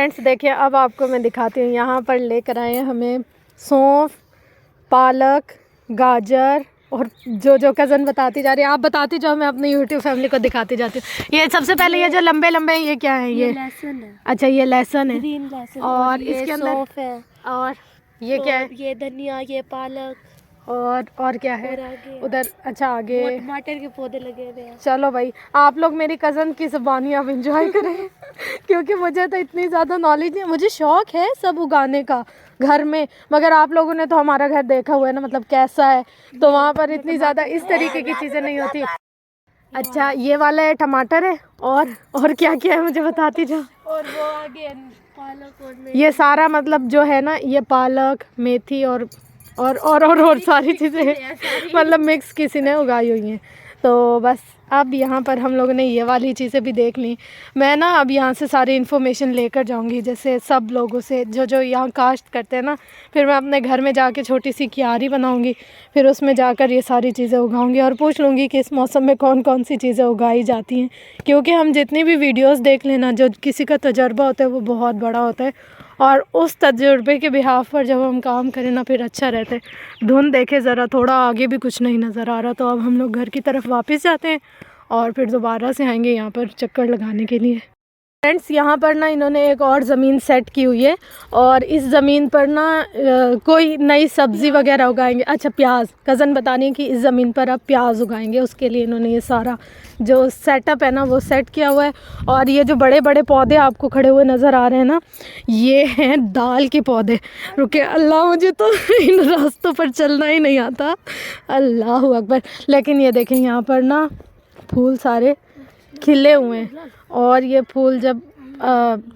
Friends देखिए, अब आपको मैं दिखाती हूँ। यहाँ पर लेकर आए हैं हमें सौंफ, पालक, गाजर और जो जो कज़न बताती जा रही है। आप बताती जाओ, मैं अपनी यूट्यूब फैमिली को दिखाती जाती हूँ। ये सबसे पहले ये जो लंबे लंबे ये क्या है? ये लहसुन है। अच्छा, ये लहसुन है, ग्रीन लहसुन। और इसके अंदर सौंफ है। और ये क्या है? ये धनिया, ये पालक। और क्या है उधर? अच्छा, आगे टमाटर के पौधे लगे हुए हैं। चलो भाई, आप लोग मेरी कज़न की ज़ुबानी आप इंजॉय करें क्योंकि मुझे तो इतनी ज़्यादा नॉलेज नहीं। मुझे शौक़ है सब उगाने का घर में, मगर आप लोगों ने तो हमारा घर देखा हुआ है ना, मतलब कैसा है, तो वहाँ पर इतनी ज़्यादा इस तरीके की चीज़ें नहीं होती। अच्छा, ये वाला है टमाटर है। और क्या क्या है मुझे बताती जाओ। और वो आगे पालक और मेथी। ये सारा मतलब जो है ना, ये पालक, मेथी और सारी चीज़ें मतलब मिक्स किसी ने उगाई हुई हैं। तो बस अब यहाँ पर हम लोगों ने ये वाली चीज़ें भी देख ली। मैं ना अब यहाँ से सारी इन्फॉर्मेशन लेकर जाऊँगी, जैसे सब लोगों से जो यहाँ काश्त करते हैं ना। फिर मैं अपने घर में जाके छोटी सी क्यारी बनाऊँगी, फिर उसमें जाकर ये सारी चीज़ें उगाऊँगी और पूछ लूँगी कि इस मौसम में कौन कौन सी चीज़ें उगाई जाती हैं। क्योंकि हम जितनी भी वीडियोज़ देख लेना, जो किसी का तजर्बा होता है वो बहुत बड़ा होता है, और उस तजुर्बे के बिहाफ पर जब हम काम करें ना, फिर अच्छा रहता है। धुंध देखे ज़रा, थोड़ा आगे भी कुछ नहीं नज़र आ रहा, तो अब हम लोग घर की तरफ वापस जाते हैं और फिर दोबारा से आएंगे यहाँ पर चक्कर लगाने के लिए। फ्रेंड्स, यहाँ पर ना इन्होंने एक और ज़मीन सेट की हुई है, और इस ज़मीन पर ना कोई नई सब्ज़ी वगैरह उगाएंगे। अच्छा, प्याज, कज़न बतानी है कि इस ज़मीन पर अब प्याज उगाएंगे, उसके लिए इन्होंने ये सारा जो सेटअप है ना वो सेट किया हुआ है। और ये जो बड़े बड़े पौधे आपको खड़े हुए नज़र आ रहे हैं ना, ये हैं दाल के पौधे। रुके, अल्लाह, मुझे तो इन रास्तों पर चलना ही नहीं आता, अल्लाह अकबर। लेकिन ये देखें, यहाँ पर ना फूल सारे खिले हुए हैं, और ये फूल जब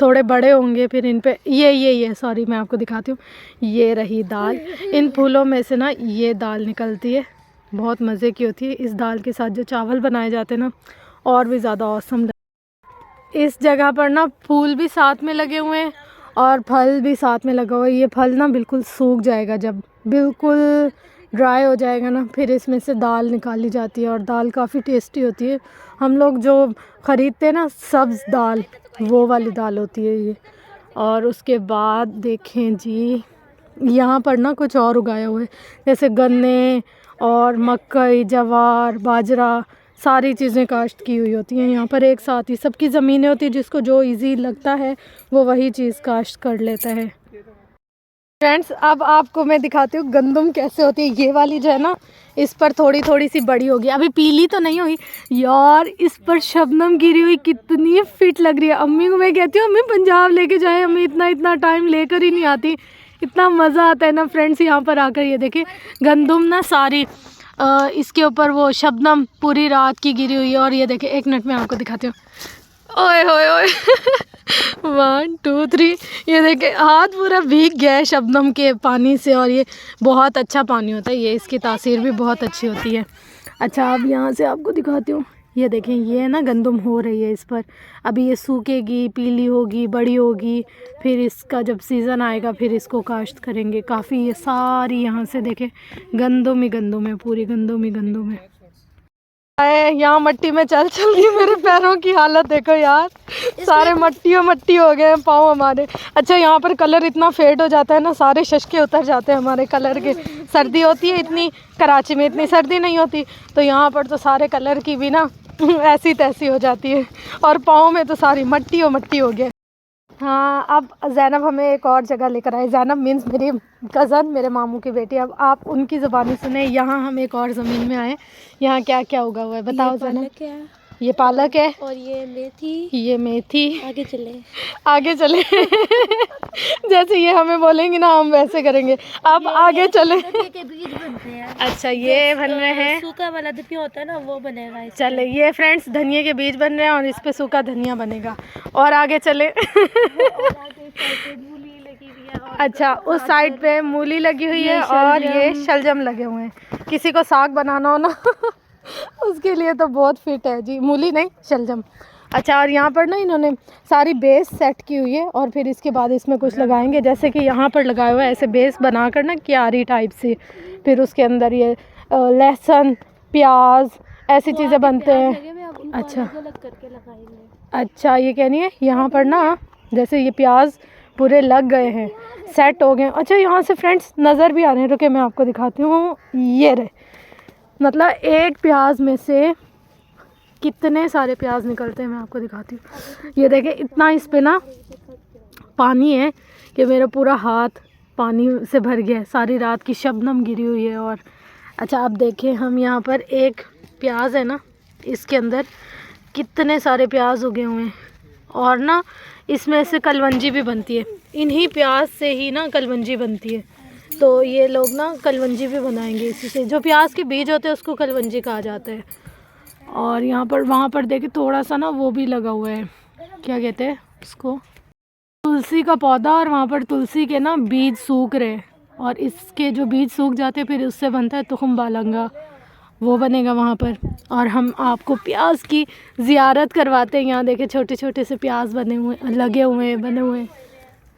थोड़े बड़े होंगे फिर इन पे ये सॉरी, मैं आपको दिखाती हूँ। ये रही दाल। इन फूलों में से ना ये दाल निकलती है, बहुत मज़े की होती है। इस दाल के साथ जो चावल बनाए जाते हैं ना, और भी ज़्यादा औसम। इस जगह पर ना फूल भी साथ में लगे हुए हैं और फल भी साथ में लगा हुआ है। ये फल ना बिल्कुल सूख जाएगा, जब बिल्कुल ड्राई हो जाएगा ना, फिर इसमें से दाल निकाली जाती है, और दाल काफ़ी टेस्टी होती है। हम लोग जो ख़रीदते हैं ना सब्ज़ दाल, वो वाली दाल होती है ये। और उसके बाद देखें जी, यहाँ पर ना कुछ और उगाया हुआ है, जैसे गन्ने और मकई, जवार, बाजरा, सारी चीज़ें काश्त की हुई होती हैं यहाँ पर एक साथ ही। सबकी ज़मीनें होती हैं, जिसको जो इजी लगता है वो वही चीज़ काश्त कर लेता है। फ्रेंड्स, अब आपको मैं दिखाती हूँ गंदम कैसे होती है। ये वाली जो है ना, इस पर थोड़ी थोड़ी सी बड़ी होगी, अभी पीली तो नहीं हुई यार। इस पर शबनम गिरी हुई कितनी फिट लग रही है। अम्मी को मैं कहती हूँ, अम्मी पंजाब लेके जाए, अम्मी इतना टाइम लेकर ही नहीं आती। इतना मज़ा आता है ना फ्रेंड्स यहाँ पर आकर। ये देखिए, गंदम ना सारी इसके ऊपर वो शबनम पूरी रात की गिरी हुई है। और ये देखिए, एक मिनट में आपको दिखाती हूँ। ओए होए होए 1 2 3, ये देखिए हाथ पूरा भीग गया है शबनम के पानी से, और ये बहुत अच्छा पानी होता है, ये इसकी तासीर भी बहुत अच्छी होती है। अच्छा, अब यहाँ से आपको दिखाती हूँ। ये देखें, ये ना गंदम हो रही है इस पर। अभी ये सूखेगी, पीली होगी, बड़ी होगी, फिर इसका जब सीज़न आएगा फिर इसको काश्त करेंगे। काफ़ी ये सारी यहाँ से देखें गंदम ही गंदम है, पूरी गंदम ही गंदम है। यहाँ मट्टी में चल के मेरे पैरों की हालत देखो यार, सारे मट्टी हो गए हैं पाँव हमारे। अच्छा, यहाँ पर कलर इतना फेड हो जाता है ना, सारे शशके उतर जाते हैं हमारे कलर के। सर्दी होती है इतनी, कराची में इतनी सर्दी नहीं होती, तो यहाँ पर तो सारे कलर की भी ना ऐसी तैसी हो जाती है, और पाँव में तो सारी मट्टी हो गया। हाँ, अब ज़ैनब हमें एक और जगह लेकर आए। ज़ैनब मीन्स मेरी कज़न, मेरे मामू की बेटी। अब आप उनकी ज़ुबानी सुने। यहाँ हम एक और ज़मीन में आए। यहाँ क्या क्या उगा हुआ है बताओ ज़ैनब। ये पालक है, और ये मेथी। आगे चले जैसे ये हमें बोलेंगे ना, हम वैसे करेंगे। अब आगे चले। के बीज बनते हैं। अच्छा, ये बन रहे हैं, सूखा वाला धनिया होता है ना, वो बनेगा। चले, ये फ्रेंड्स धनिया के बीज बन रहे हैं, और इस पे सूखा धनिया बनेगा। और आगे चले अच्छा, उस साइड पे मूली लगी हुई है, और ये शलजम लगे हुए हैं। किसी को साग बनाना हो ना उसके लिए तो बहुत फिट है जी, मूली नहीं शलजम। अच्छा, और यहाँ पर ना इन्होंने सारी बेस सेट की हुई है, और फिर इसके बाद इसमें कुछ लगाएंगे, जैसे कि यहाँ पर लगाया हुआ है ऐसे बेस बनाकर ना क्यारी टाइप से। फिर उसके अंदर ये लहसुन, प्याज, ऐसी चीज़ें बनते हैं। अच्छा, ये कहनी है यहाँ पर ना जैसे ये प्याज पूरे लग गए हैं, सेट हो गए। अच्छा यहाँ से फ्रेंड्स नज़र भी आ रहे हैं, रुके मैं आपको दिखाती हूँ। ये रहे, मतलब एक प्याज में से कितने सारे प्याज निकलते हैं, मैं आपको दिखाती हूँ। ये देखें, इतना इस पे ना पानी है कि मेरा पूरा हाथ पानी से भर गया है, सारी रात की शबनम गिरी हुई है। और अच्छा आप देखें, हम यहाँ पर एक प्याज है ना, इसके अंदर कितने सारे प्याज उगे हुए हैं। और ना इसमें से कलवंजी भी बनती है, इन्हीं प्याज से ही ना कलवंजी बनती है। तो ये लोग ना कलवंजी भी बनाएंगे इसी से, जो प्याज के बीज होते हैं उसको कलवंजी कहा जाता है। और यहाँ पर वहाँ पर देखे थोड़ा सा ना वो भी लगा हुआ है, क्या कहते हैं उसको, तुलसी का पौधा। और वहाँ पर तुलसी के ना बीज सूख रहे हैं, और इसके जो बीज सूख जाते हैं फिर उससे बनता है तुखम बालंगा, वो बनेगा वहाँ पर। और हम आपको प्याज की ज़ियारत करवाते हैं। यहाँ देखे छोटे छोटे से प्याज बने हुए, लगे हुए हैं, बने हुए हैं।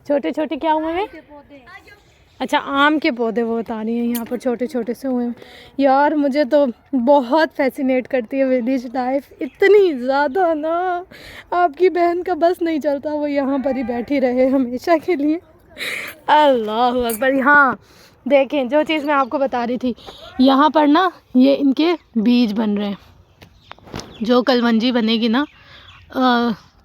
छोटे छोटे क्या हुए हैं? अच्छा आम के पौधे वो बता रही हैं, यहाँ पर छोटे छोटे से हुए हैं। यार मुझे तो बहुत फैसिनेट करती है विलेज लाइफ, इतनी ज़्यादा ना, आपकी बहन का बस नहीं चलता वो यहाँ पर ही बैठी रहे हमेशा के लिए। अल्लाह अकबर। हाँ देखें, जो चीज़ मैं आपको बता रही थी, यहाँ पर ना ये इनके बीज बन रहे हैं, जो कलवंजी बनेगी ना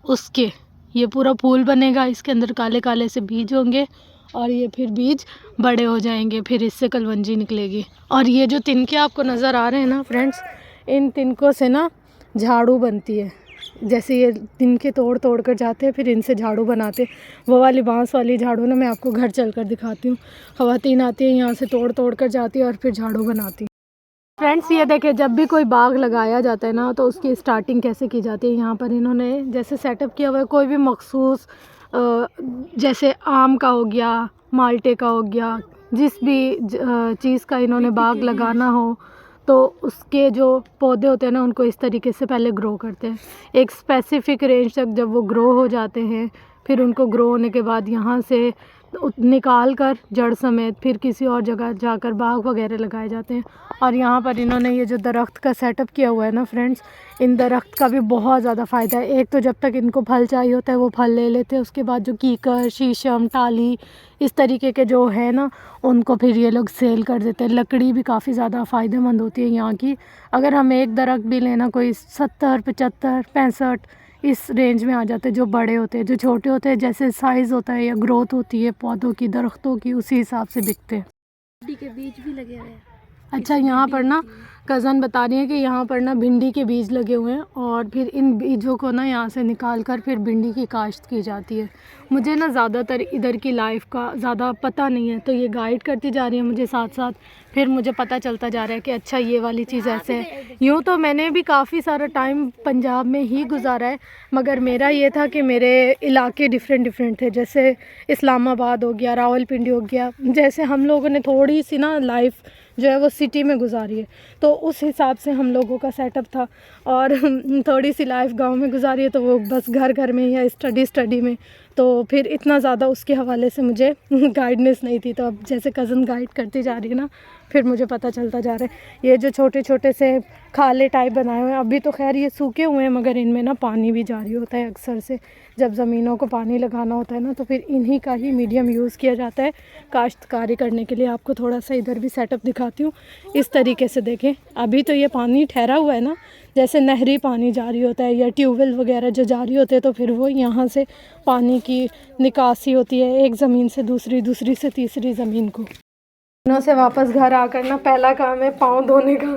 उसके ये पूरा फूल बनेगा, इसके अंदर काले काले से बीज होंगे, और ये फिर बीज बड़े हो जाएंगे, फिर इससे कलवंजी निकलेगी। और ये जो तिनके आपको नज़र आ रहे हैं ना फ्रेंड्स, इन तिनकों से ना झाड़ू बनती है। जैसे ये तिनके तोड़ तोड़ कर जाते हैं, फिर इनसे झाड़ू बनाते। वो वाली बांस वाली झाड़ू ना मैं आपको घर चल कर दिखाती हूँ। ख़वातीन आती हैं यहाँ से तोड़ तोड़ कर जाती है और फिर झाड़ू बनाती। फ्रेंड्स ये देखें, जब भी कोई बाग लगाया जाता है ना तो उसकी स्टार्टिंग कैसे की जाती है। यहाँ पर इन्होंने जैसे सेटअप किया हुआ है, कोई भी मखसूस जैसे आम का हो गया, माल्टे का हो गया, जिस भी चीज़ का इन्होंने बाग लगाना हो तो उसके जो पौधे होते हैं ना उनको इस तरीके से पहले ग्रो करते हैं। एक स्पेसिफ़िक रेंज तक जब वो ग्रो हो जाते हैं, फिर उनको ग्रो होने के बाद यहाँ से निकाल कर जड़ समेत फिर किसी और जगह जाकर बाग वगैरह लगाए जाते हैं। और यहाँ पर इन्होंने ये जो दरख्त का सेटअप किया हुआ है ना फ्रेंड्स, इन दरख्त का भी बहुत ज़्यादा फ़ायदा है। एक तो जब तक इनको फल चाहिए होता है वो फल ले लेते हैं, उसके बाद जो कीकर, शीशम, टाली इस तरीके के जो है ना उनको फिर ये लोग सेल कर देते हैं। लकड़ी भी काफ़ी ज़्यादा फ़ायदेमंद होती है यहाँ की। अगर हम एक दरख्त भी लेना कोई 70, 75, 65 इस रेंज में आ जाते हैं। जो बड़े होते हैं, जो छोटे होते हैं, जैसे साइज़ होता है या ग्रोथ होती है पौधों की, दरख्तों की, उसी हिसाब से बिकते हैं। भिंडी के बीज भी लगे हुए हैं। अच्छा यहाँ पर ना कज़न बता रही है कि यहाँ पर ना भिंडी के बीज लगे हुए हैं, और फिर इन बीजों को ना यहाँ से निकाल कर फिर भिंडी की काश्त की जाती है। मुझे ना ज़्यादातर इधर की लाइफ का ज़्यादा पता नहीं है, तो ये गाइड करती जा रही है मुझे साथ साथ, फिर मुझे पता चलता जा रहा है कि अच्छा ये वाली चीज़ ऐसे है। यूँ तो मैंने भी काफ़ी सारा टाइम पंजाब में ही गुजारा है, मगर मेरा ये था कि मेरे इलाके डिफरेंट थे। जैसे इस्लामाबाद हो गया, रावलपिंडी हो गया, जैसे हम लोगों ने थोड़ी सी ना लाइफ जो है वो सिटी में गुजारी है, तो उस हिसाब से हम लोगों का सेटअप था। और थोड़ी सी लाइफ गांव में गुजारी है तो वो बस घर में या स्टडी में, तो फिर इतना ज़्यादा उसके हवाले से मुझे गाइडनेस नहीं थी। तो अब जैसे कज़न गाइड करती जा रही है ना, फिर मुझे पता चलता जा रहा है। ये जो छोटे छोटे से खाले टाइप बनाए हुए हैं, अभी तो खैर ये सूखे हुए हैं, मगर इनमें ना पानी भी जारी होता है अक्सर से। जब ज़मीनों को पानी लगाना होता है ना तो फिर इन्हीं का ही मीडियम यूज़ किया जाता है काश्तकारी करने के लिए। आपको थोड़ा सा इधर भी सेटअप दिखाती हूँ, इस तरीके से देखें। अभी तो ये पानी ठहरा हुआ है ना, जैसे नहरी पानी जारी होता है या ट्यूबवेल वगैरह जो जारी होते हैं, तो फिर वो यहाँ से पानी की निकासी होती है एक ज़मीन से दूसरी, दूसरी से तीसरी ज़मीन को। दिनों से वापस घर आकर ना पहला काम है पाँव धोने का,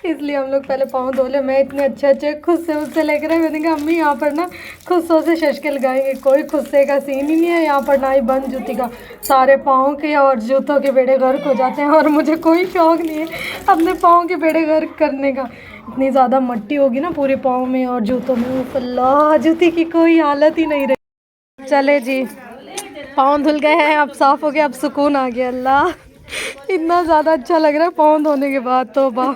इसलिए हम लोग पहले पाँव धो ले। मैं इतने अच्छे खुद से उससे लेकर आई, मैंने कहा अम्मी यहाँ पर ना खुस्सों से शशके लगाएंगे, कोई खुस्से का सीन ही नहीं है यहाँ पर, ना ही बंद जूती का। सारे पाँव के और जूतों के बेड़े गर्क हो जाते हैं, और मुझे कोई शौक़ नहीं है अपने पाँव के बेड़े गर्क करने का। इतनी ज़्यादा मट्टी होगी ना पूरे पाँव में और जूतों में, अल्लाह जूती की कोई हालत ही नहीं रही। चले जी, पाँव धुल गए हैं, अब साफ़ हो गया, अब सुकून आ गया। अल्लाह इतना ज़्यादा अच्छा लग रहा है पाँव धोने के बाद, तो वाह।